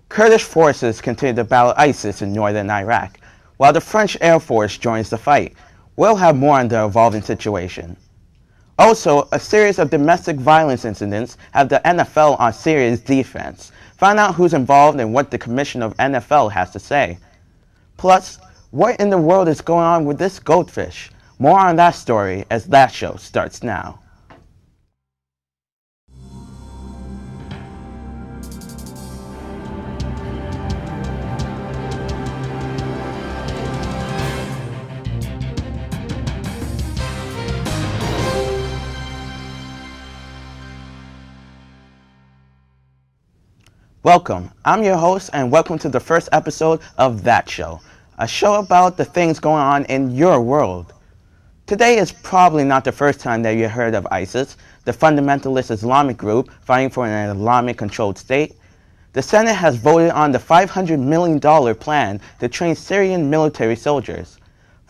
Kurdish forces continue to battle ISIS in northern Iraq, while the French Air Force joins the fight. We'll have more on the evolving situation. Also, a series of domestic violence incidents have the NFL on serious defense. Find out who's involved and what the commissioner of NFL has to say. Plus, what in the world is going on with this goldfish? More on that story as That Show starts now. Welcome, I'm your host and welcome to the first episode of That Show, a show about the things going on in your world. Today is probably not the first time that you heard of ISIS, the fundamentalist Islamic group fighting for an Islamic-controlled state. The Senate has voted on the $500 million plan to train Syrian military soldiers.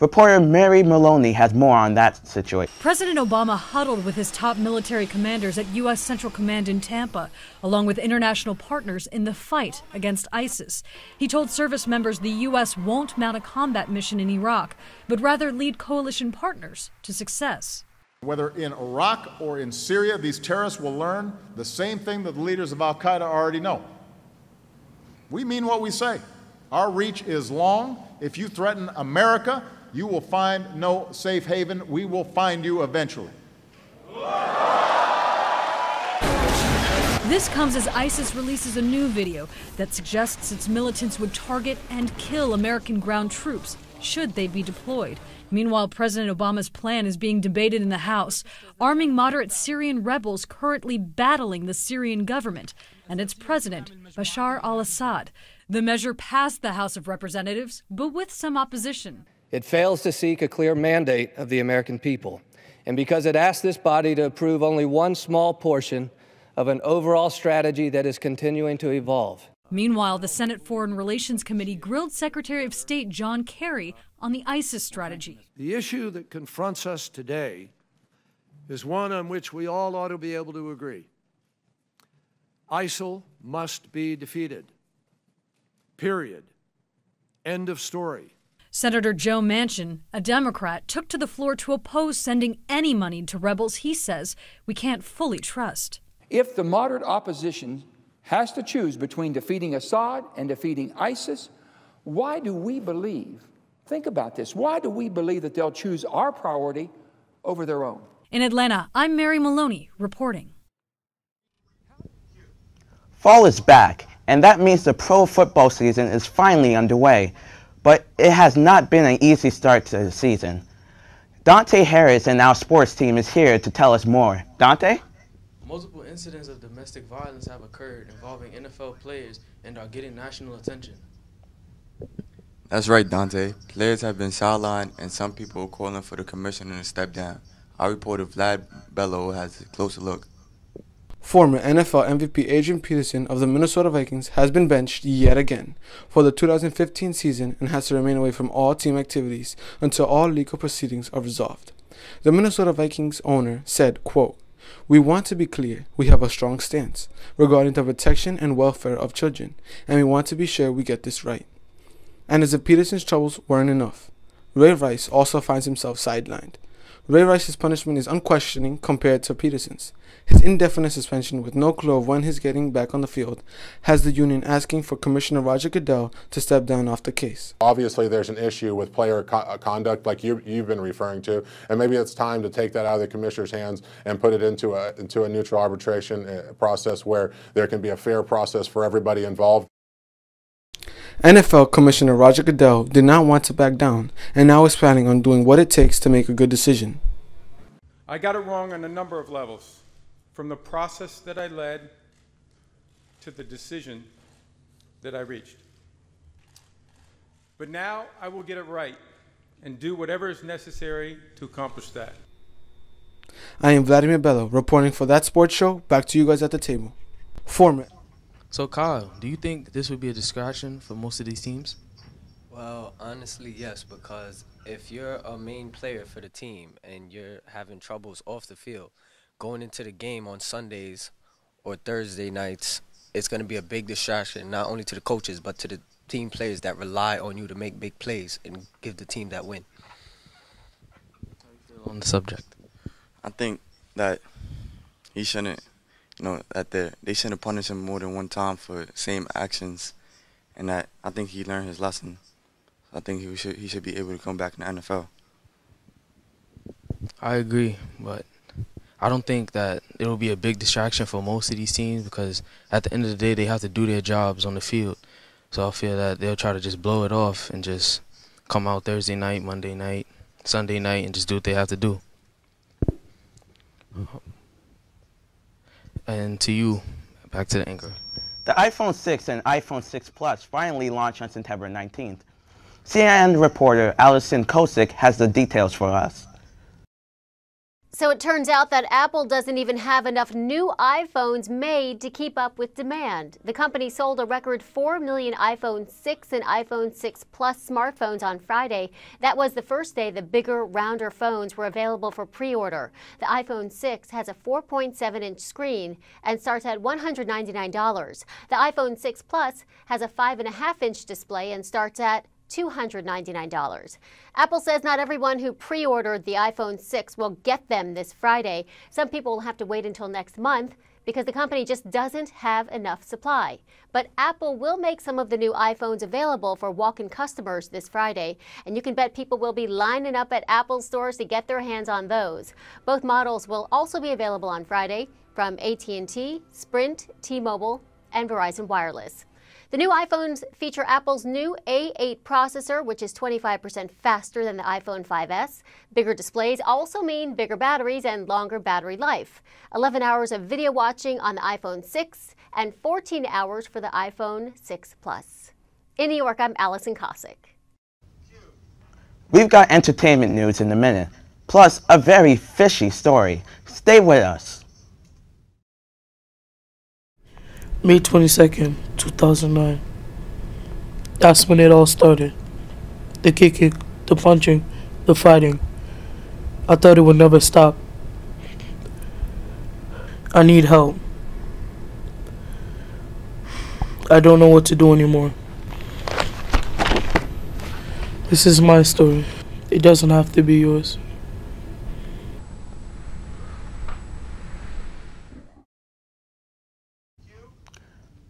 Reporter Mary Maloney has more on that situation. President Obama huddled with his top military commanders at U.S. Central Command in Tampa, along with international partners in the fight against ISIS. He told service members the U.S. won't mount a combat mission in Iraq, but rather lead coalition partners to success. Whether in Iraq or in Syria, these terrorists will learn the same thing that the leaders of al-Qaeda already know. We mean what we say. Our reach is long. If you threaten America, you will find no safe haven. We will find you eventually. This comes as ISIS releases a new video that suggests its militants would target and kill American ground troops should they be deployed. Meanwhile, President Obama's plan is being debated in the House, arming moderate Syrian rebels currently battling the Syrian government and its president, Bashar al-Assad. The measure passed the House of Representatives, but with some opposition. It fails to seek a clear mandate of the American people. And because it asks this body to approve only one small portion of an overall strategy that is continuing to evolve. Meanwhile, the Senate Foreign Relations Committee grilled Secretary of State John Kerry on the ISIS strategy. The issue that confronts us today is one on which we all ought to be able to agree. ISIL must be defeated. Period. End of story. Senator Joe Manchin, a Democrat, took to the floor to oppose sending any money to rebels he says we can't fully trust. If the moderate opposition has to choose between defeating Assad and defeating ISIS, why do we believe, think about this, why do we believe that they'll choose our priority over their own? In Atlanta, I'm Mary Maloney reporting. Fall is back, and that means the pro football season is finally underway. But it has not been an easy start to the season. Dante Harris and our sports team is here to tell us more. Dante? Multiple incidents of domestic violence have occurred involving NFL players and are getting national attention. That's right, Dante. Players have been sidelined and some people are calling for the commissioner to step down. Our reporter Vlad Bello has a closer look. Former NFL MVP Adrian Peterson of the Minnesota Vikings has been benched yet again for the 2015 season and has to remain away from all team activities until all legal proceedings are resolved. The Minnesota Vikings owner said, quote, "We want to be clear, we have a strong stance regarding the protection and welfare of children, and we want to be sure we get this right." And as if Peterson's troubles weren't enough, Ray Rice also finds himself sidelined. Ray Rice's punishment is unquestioning compared to Peterson's. His indefinite suspension with no clue of when he's getting back on the field has the union asking for Commissioner Roger Goodell to step down off the case. Obviously, there's an issue with player conduct like you've been referring to, and maybe it's time to take that out of the commissioner's hands and put it into a neutral arbitration process where there can be a fair process for everybody involved. NFL Commissioner Roger Goodell did not want to back down and now is planning on doing what it takes to make a good decision. I got it wrong on a number of levels, from the process that I led to the decision that I reached. But now I will get it right and do whatever is necessary to accomplish that. I am Vladimir Bello, reporting for That Sports Show. Back to you guys at the table. Format. So Kyle, do you think this would be a distraction for most of these teams? Well, honestly, yes, because if you're a main player for the team and you're having troubles off the field, going into the game on Sundays or Thursday nights it's going to be a big distraction, not only to the coaches, but to the team players that rely on you to make big plays and give the team that win. How do you feel on the subject? I think that he shouldn't, that they shouldn't punish him more than one time for same actions, and that I think he learned his lesson. I think he should be able to come back in the NFL. I agree, but I don't think that it will be a big distraction for most of these teams because at the end of the day, they have to do their jobs on the field. So I feel that they'll try to just blow it off and just come out Thursday night, Monday night, Sunday night, and just do what they have to do. And to you, back to the anchor. The iPhone 6 and iPhone 6 Plus finally launched on September 19th. CNN reporter Allison Kosick has the details for us. So it turns out that Apple doesn't even have enough new iPhones made to keep up with demand. The company sold a record 4 million iPhone 6 and iPhone 6 Plus smartphones on Friday. That was the first day the bigger, rounder phones were available for pre-order. The iPhone 6 has a 4.7-inch screen and starts at $199. The iPhone 6 Plus has a 5.5-inch display and starts at $299. Apple says not everyone who pre-ordered the iPhone 6 will get them this Friday. Some people will have to wait until next month because the company just doesn't have enough supply. But Apple will make some of the new iPhones available for walk-in customers this Friday, and you can bet people will be lining up at Apple stores to get their hands on those. Both models will also be available on Friday from AT&T, Sprint, T-Mobile, and Verizon Wireless. The new iPhones feature Apple's new A8 processor, which is 25% faster than the iPhone 5S. Bigger displays also mean bigger batteries and longer battery life. 11 hours of video watching on the iPhone 6 and 14 hours for the iPhone 6 Plus. In New York, I'm Allison Kosick. We've got entertainment news in a minute, plus a very fishy story. Stay with us. May 22nd, 2009. That's when it all started. The kicking, the punching, the fighting. I thought it would never stop. I need help. I don't know what to do anymore. This is my story. It doesn't have to be yours.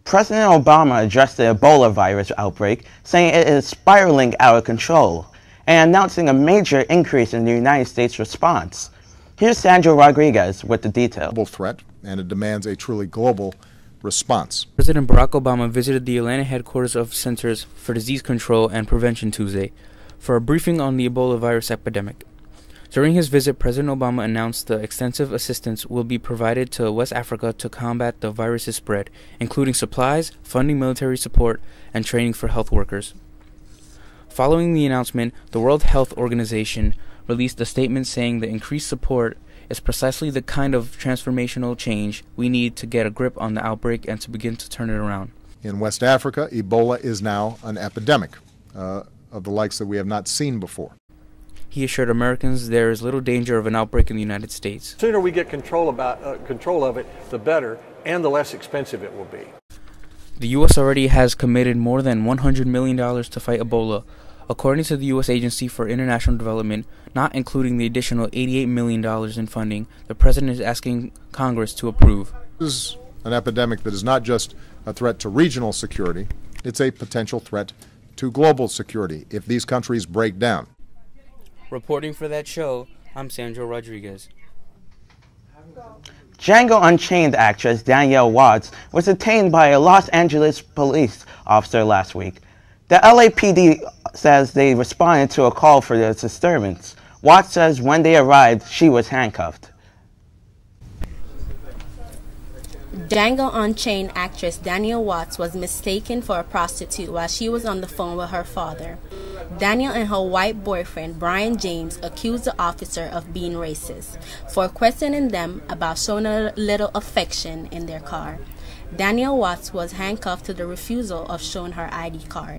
President Obama addressed the Ebola virus outbreak, saying it is spiraling out of control, and announcing a major increase in the United States response. Here's Sandro Rodriguez with the details. Global threat, and it demands a truly global response. President Barack Obama visited the Atlanta headquarters of Centers for Disease Control and Prevention Tuesday for a briefing on the Ebola virus epidemic. During his visit, President Obama announced the extensive assistance will be provided to West Africa to combat the virus's spread, including supplies, funding military support, and training for health workers. Following the announcement, the World Health Organization released a statement saying the increased support is precisely the kind of transformational change we need to get a grip on the outbreak and to begin to turn it around. In West Africa, Ebola is now an epidemic of the likes that we have not seen before. He assured Americans there is little danger of an outbreak in the United States. The sooner we get control of it, the better, and the less expensive it will be. The U.S. already has committed more than $100 million to fight Ebola, according to the U.S. Agency for International Development, not including the additional $88 million in funding the President is asking Congress to approve. This is an epidemic that is not just a threat to regional security, it's a potential threat to global security if these countries break down. Reporting for that show, I'm Sandro Rodriguez. Django Unchained actress Danielle Watts was detained by a Los Angeles police officer last week. The LAPD says they responded to a call for the disturbance. Watts says when they arrived, she was handcuffed. Django Unchained actress Danielle Watts was mistaken for a prostitute while she was on the phone with her father. Danielle and her white boyfriend, Brian James, accused the officer of being racist for questioning them about showing a little affection in their car. Danielle Watts was handcuffed to the refusal of showing her ID card.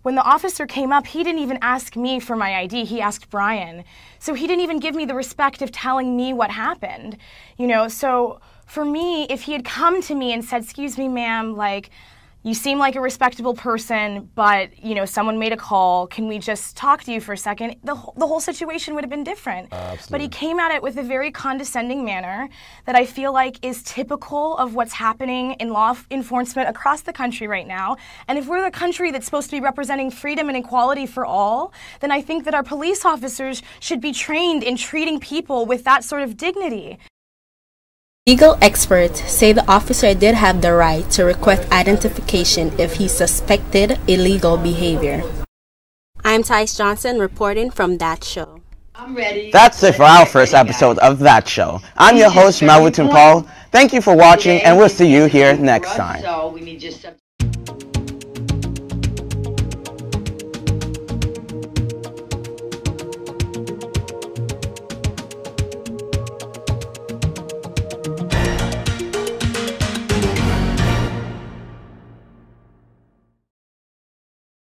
When the officer came up, he didn't even ask me for my ID, he asked Brian. So he didn't even give me the respect of telling me what happened. You know, so for me, if he had come to me and said, "Excuse me, ma'am, like, you seem like a respectable person, but, you know, someone made a call. Can we just talk to you for a second?" The whole situation would have been different. Absolutely. But he came at it with a very condescending manner that I feel like is typical of what's happening in law enforcement across the country right now. And if we're the country that's supposed to be representing freedom and equality for all, then I think that our police officers should be trained in treating people with that sort of dignity. Legal experts say the officer did have the right to request identification if he suspected illegal behavior. I'm Tice Johnson reporting from That Show. That's it for our first episode of That Show. I'm your host, Melvin Paul. Thank you for watching, and we'll see you here next time.